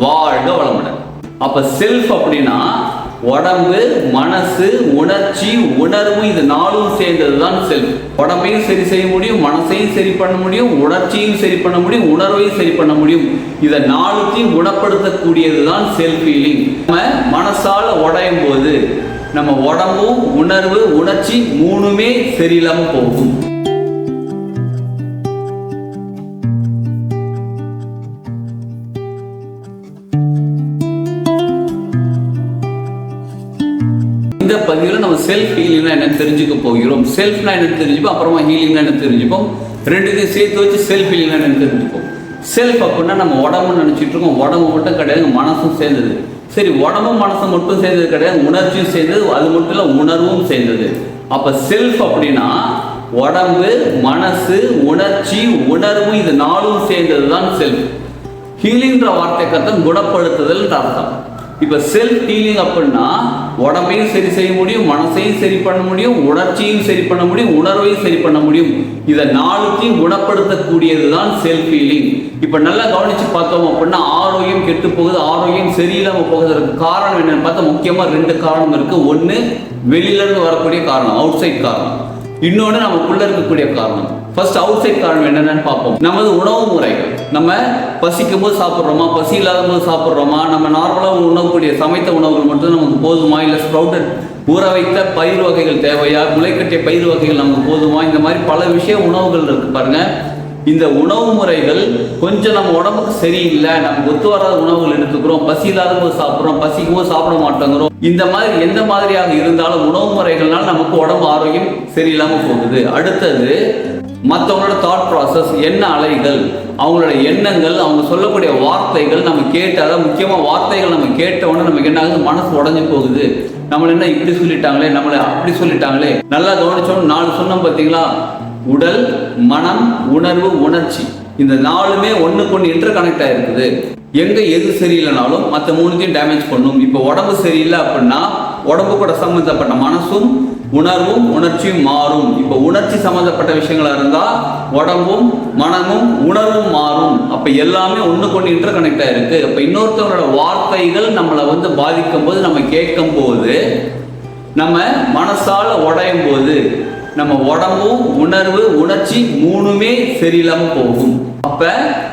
வாழ்க வளமுடன். அப்ப செல்ஃப் அப்படின்னா உடம்பு, மனசு, உணர்ச்சி, உணர்வு, இது நாலும் சேர்ந்ததுதான் செல்ஃப். உடம்பையும் சரி செய்ய முடியும், மனசையும் சரி பண்ண முடியும், உணர்ச்சியும் சரி பண்ண முடியும், உணர்வையும் சரி பண்ண முடியும். இதை நாலுத்தையும் குணப்படுத்தக்கூடியதுதான் செல்ஃப் ஹீலிங். நம்ம மனசால உடையும் போது நம்ம உடம்பும், உணர்வு, உணர்ச்சி மூணுமே சரியில்லாம போகும். இந்த பதிவில் நம்ம செல்ஃப் ஹீலிங்னா என்னன்னு தெரிஞ்சுக்க போகிறோம். செல்ஃப்னா என்னன்னு தெரிஞ்சுப்போம், அப்புறமா ஹீலிங்னா என்ன தெரிஞ்சுப்போம். ரெண்டுத்தையும் சேர்த்து வச்சு செல்ஃப் ஹீலிங்னா என்னன்னு தெரிஞ்சுப்போம். செல்ஃப் அப்படின்னா நம்ம உடம்புன்னு நினைச்சிட்டு இருக்கோம். உடம்பு மட்டும் கிடையாது, மனசும் சேர்ந்தது. சரி, உடம்பும் மனசும் மட்டும் சேர்ந்தது கிடையாது, உணர்ச்சியும் சேர்ந்தது. அது மட்டும் இல்லை, உணர்வும் சேர்ந்தது. அப்ப செல்ஃப் அப்படின்னா உடம்பு, மனசு, உணர்ச்சி, உணர்வு, இது நாலும் சேர்ந்ததுதான் செல்ஃப். ஹீலிங்ன்ற வார்த்தைக்கு அர்த்தம் குணப்படுத்துதல் அர்த்தம். இப்ப செல்ஃப் ஹீலிங் அப்படின்னா உடம்பையும் சரி செய்ய முடியும், மனசையும் சரி பண்ண முடியும், உணர்ச்சியும் சரி பண்ண முடியும், உணர்வையும் சரி பண்ண முடியும். இதை நாலுத்தையும் குணப்படுத்தக்கூடியதுதான் செல்ஃப் ஹீலிங். இப்ப நல்லா கவனிச்சு பார்த்தோம் அப்படின்னா ஆரோக்கியம் கெட்டு போகுது, ஆரோக்கியம் சரியில்லாம போகுறதுக்கு காரணம் என்னன்னு பார்த்தா முக்கியமா ரெண்டு காரணம் இருக்கு. ஒன்னு வெளியில இருந்து வரக்கூடிய காரணம், அவுட் சைட் காரணம். இன்னொன்னு நமக்குள்ள இருக்கக்கூடிய காரணம். ஃபர்ஸ்ட் அவுட் சைட் காரணம் என்னென்னு பார்ப்போம். நமது உணவு முறைகள். நம்ம பசிக்கும் போது சாப்பிட்றோமா, பசி இல்லாத போது சாப்பிட்றோமா, நம்ம நார்மலாக உணவக்கூடிய சமைத்த உணவுகள் மட்டும் நமக்கு போதுமா, இல்லை ஸ்ப்ரவுட்டட் ஊற வைத்த பயிர் வகைகள் தேவையா, முளைக்கட்டிய பயிர் வகைகள் நமக்கு போதுமா, இந்த மாதிரி பல விஷயம் உணவுகள் இருக்கு பாருங்க. இந்த உணவு முறைகள் கொஞ்சம் நம்ம உடம்புக்கு சரியில்லை, நமக்கு ஒத்து வராத உணவுகள் எடுத்துக்கிறோம், பசி இல்லாத போது சாப்பிட்றோம், பசிக்கும் போது சாப்பிட மாட்டேங்கிறோம். இந்த மாதிரி எந்த மாதிரியாக இருந்தாலும் உணவு முறைகள்னால நமக்கு உடம்பு ஆரோக்கியம் சரியில்லாம போகுது. அடுத்தது மற்றவங்களோட தாட் ப்ராசஸ், எண்ண அலைகள், அவங்களோட எண்ணங்கள், அவங்க சொல்லக்கூடிய வார்த்தைகள் நம்ம கேட்டாதான். முக்கியமாக வார்த்தைகள் நம்ம கேட்டவுடனே நமக்கு என்ன ஆகுது, மனசு உடஞ்சி போகுது. நம்மளை என்ன இப்படி சொல்லிட்டாங்களே, நம்மளை அப்படி சொல்லிட்டாங்களே. நல்லா கவனிச்சோம், 4 சொன்னோம் பார்த்தீங்களா? உடல், மனம், உணர்வு, உணர்ச்சி, இந்த 4மே ஒன்றுக்கு ஒன்று இன்டர் கனெக்ட் ஆகிருக்குது. எங்கே எது சரியில்லைனாலும் மற்ற 3த்தையும் டேமேஜ் பண்ணும். இப்போ உடம்பு சரியில்லை அப்படின்னா உடம்பு கூட சம்மந்தப்பட்ட மனசும், உணர்வும், உணர்ச்சியும் மாறும். இப்போ உணர்ச்சி சம்மந்தப்பட்ட விஷயங்களா இருந்தால் உடம்பும், மனமும், உணர்வும் மாறும். அப்போ எல்லாமே ஒன்றுக்கு ஒன்று இன்டர் கனெக்ட் ஆகிருக்கு. அப்போ இன்னொருத்தவங்களோட வார்த்தைகள் நம்மளை பாதிக்கும் போது, நம்ம கேட்கும் போது, நம்ம மனசால உடையும் போது நம்ம உடம்பும், உணர்வு, உணர்ச்சி மூணுமே சரியில்லாம போகும். அப்ப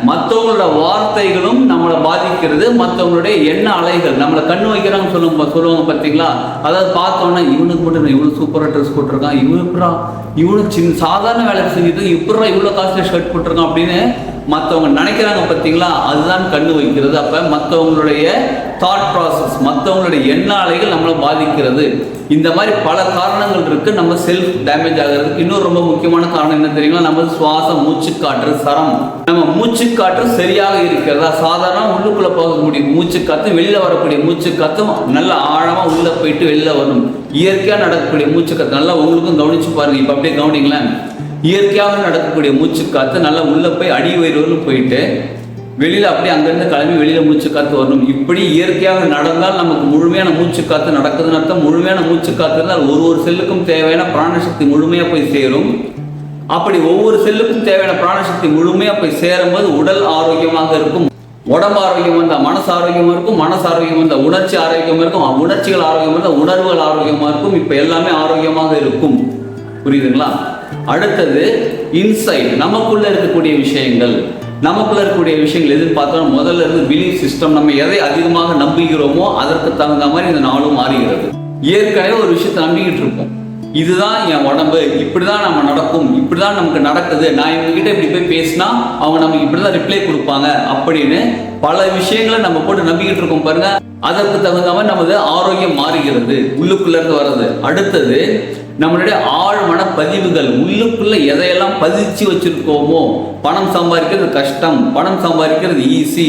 மற்றவங்களோட வார்த்தைகளும் நம்மளை பாதிக்கிறது. மற்றவங்களுடைய எண்ண அலைகள், நம்மளை கண்ணு வைக்கிறாங்க சொல்லுவாங்க பார்த்தீங்களா? அதாவது பார்த்தோன்னா இவனுக்கு மட்டும் இவ்வளோ சூப்பராக ட்ரெஸ் போட்டிருக்கான், இவனுக்கு சின்ன சாதாரண வேலை செஞ்சுட்டு இப்படா இவ்வளோ காஸ்ட்லி ஷர்ட் போட்டிருக்கான் அப்படின்னு மற்றவங்க நினைக்கிறாங்க பார்த்தீங்களா? அதுதான் கண்ணு வைக்கிறது. அப்போ மற்றவங்களுடைய தாட் ப்ராசஸ், மற்றவங்களுடைய எண்ண அலைகள் நம்மளை பாதிக்கிறது. இந்த மாதிரி பல காரணங்கள் இருக்கு நம்ம செல்ஃப் டேமேஜ் ஆகிறதுக்கு. இன்னொரு ரொம்ப முக்கியமான காரணம் என்ன தெரியுங்களா? நம்ம சுவாசம், மூச்சுக்காற்று, சரம். நம்ம மூச்சுக்காற்று சரியாக இருக்கிறதா? சாதாரண உள்ளுக்குள்ள போகக்கூடிய மூச்சுக்காற்று, வெளியில வரக்கூடிய மூச்சுக்காற்றும் நல்ல ஆழமா உள்ள போயிட்டு வெளியில வரும். இயற்கையா நடக்கக்கூடிய மூச்சுக்காற்று நல்லா உங்களுக்கும் கவனிச்சு பாருங்க. இப்ப அப்படியே கவனிங்களேன். இயற்கையாக நடக்கக்கூடிய மூச்சுக்காற்று நல்லா உள்ள போய் அடி வயிறுன்னு போயிட்டு வெளியில அப்படியே அங்கிருந்து கிளம்பி வெளியில மூச்சுக்காற்று வரணும். இப்படி இயற்கையாக நடந்தால் நமக்கு முழுமையான மூச்சுக்காற்று நடக்குதுன்னு அர்த்தம். முழுமையான மூச்சுக்காற்று இருந்தால் ஒரு செல்லுக்கும் தேவையான பிராணசக்தி முழுமையா போய் சேரும். அப்படி ஒவ்வொரு செல்லுக்கும் தேவையான பிராணசக்தி முழுமையா போய் சேரும்போது உடல் ஆரோக்கியமாக இருக்கும். உடம்பு ஆரோக்கியம் வந்தால் மனசு ஆரோக்கியமா இருக்கும், மனசு ஆரோக்கியம் வந்தால் உணர்ச்சி ஆரோக்கியமா இருக்கும், உணர்ச்சிகள் ஆரோக்கியமா இருந்தால் உணர்வுகள் ஆரோக்கியமா இருக்கும். இப்ப எல்லாமே ஆரோக்கியமாக இருக்கும். புரியுதுங்களா? அடுத்தது இன்சைட், நமக்குள்ள இருக்கக்கூடிய விஷயங்கள். நமக்குள்ள இருக்கக்கூடிய விஷயங்கள் எதுன்னு பார்த்தோம்னா முதல்ல இருந்து பிலீஃப் சிஸ்டம். நம்ம எதை அதிகமாக நம்புகிறோமோ அதற்கு தகுந்த மாதிரி இந்த நாளும் மாறுகிறது. ஏற்கனவே ஒரு விஷயத்தை நம்பிக்கிட்டு இருப்போம், இதுதான் என் உடம்பு, இப்படிதான் நம்ம நடக்கும், இப்படிதான் நமக்கு நடக்குது, நான் இவங்ககிட்ட இப்படி போய் பேசினா அவங்க நமக்கு இப்படிதான் ரிப்ளை கொடுப்பாங்க அப்படின்னு பல விஷயங்களை நம்ம போட்டு நம்பிக்கிட்டு இருக்கோம் பாருங்க. அதற்கு தகுந்த மாதிரி நமது ஆரோக்கியம் மாறுகிறது, உள்ளுக்குள்ள இருந்து வர்றது. அடுத்தது நம்மளுடைய ஆழ்மன பதிவுகள். உள்ளுக்குள்ள எதையெல்லாம் பதிச்சு வச்சிருக்கோமோ, பணம் சம்பாதிக்கிறது கஷ்டம், பணம் சம்பாதிக்கிறது ஈஸி,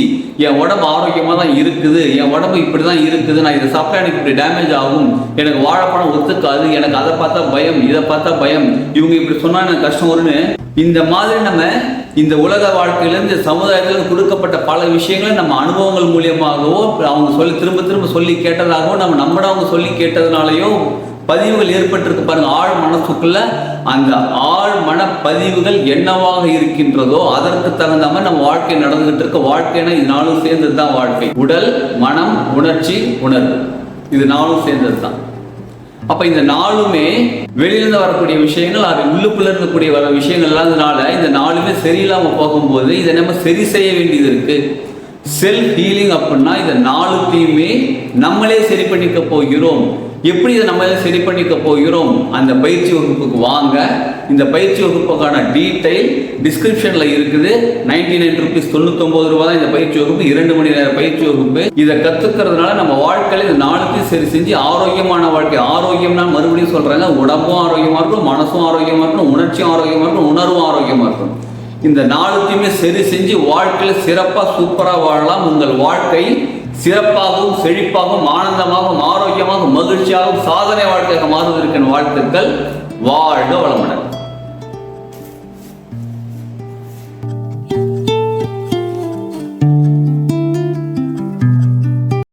என் உடம்பு ஆரோக்கியமாக தான் இருக்குது, என் உடம்பு இப்படி தான் இருக்குது, நான் இதை சாப்பிட்டா எனக்கு இப்படி டேமேஜ் ஆகும், எனக்கு வாழைப்பழம் ஒத்துக்காது, எனக்கு அதை பார்த்தா பயம், இதை பார்த்தா பயம், இவங்க இப்படி சொன்னா எனக்கு கஷ்டம் வரும்னு இந்த மாதிரி நம்ம இந்த உலக வாழ்க்கையிலேருந்து சமுதாயத்தில் கொடுக்கப்பட்ட பல விஷயங்களை நம்ம அனுபவங்கள் மூலியமாகவோ அவங்க திரும்ப திரும்ப சொல்லி கேட்டதாகவோ நம்ம நம்மளவங்க சொல்லி கேட்டதுனாலையோ பதிவுகள் ஏற்பட்டிருக்கு பாருங்க. ஆழ் மனசுக்குள்ள அந்த ஆழ் மன பதிவுகள் என்னவாக இருக்கின்றதோ அதற்கு தகுந்த மாதிரி நம்ம வாழ்க்கை நடந்துகிட்டு இருக்க. வாழ்க்கைனா இது நாளும் சேர்ந்தது தான் வாழ்க்கை. உடல், மனம், உணர்ச்சி, உணர்வு, இது நாளும் சேர்ந்தது தான். அப்ப இந்த நாளுமே வெளியிலிருந்து வரக்கூடிய விஷயங்கள், அது உள்ளுக்குள்ள இருக்கக்கூடிய வர விஷயங்கள் இல்லாததுனால இந்த நாளுமே சரியில்லாம போகும்போது இதை நம்ம சரி செய்ய வேண்டியது இருக்கு. செல்ஃப் ஹீலிங் அப்படின்னா இதை நாளுத்தையுமே நம்மளே சரி பண்ணிக்க போகிறோம். எப்படி இதை நம்மளே சரி பண்ணிக்க போகிறோம்? அந்த பயிற்சி வகுப்புக்கு வாங்க. இந்த பயிற்சி வகுப்புக்கான டீடைல் டிஸ்கிரிப்ஷன்ல இருக்குது. 99 ரூபீஸ், 99 ரூபாய் தான் இந்த பயிற்சி வகுப்பு. 2 மணி நேர பயிற்சி வகுப்பு. இதை கத்துக்கிறதுனால நம்ம வாழ்க்கையில இந்த நாளுத்தையும் சரி செஞ்சு ஆரோக்கியமான வாழ்க்கை. ஆரோக்கியம்னா மறுபடியும் சொல்றாங்க, உடம்பும் ஆரோக்கியமா இருக்கணும், மனசும் ஆரோக்கியமா இருக்கணும், உணர்ச்சியும் ஆரோக்கியமா இருக்கணும், உணர்வும் ஆரோக்கியமா இருக்கணும். இந்த நாளுத்தையுமே சரி செஞ்சு வாழ்க்கையில சிறப்பா சூப்பரா வாழலாம். உங்கள் வாழ்க்கை சிறப்பாகவும் செழிப்பாகவும் ஆனந்தமாகவும் ஆரோக்கியமாகவும் மகிழ்ச்சியாகவும் சாதனை வாழ்க்கையாக மாறுவதற்கான வாழ்த்துக்கள். வாழ்க வளமுடன்.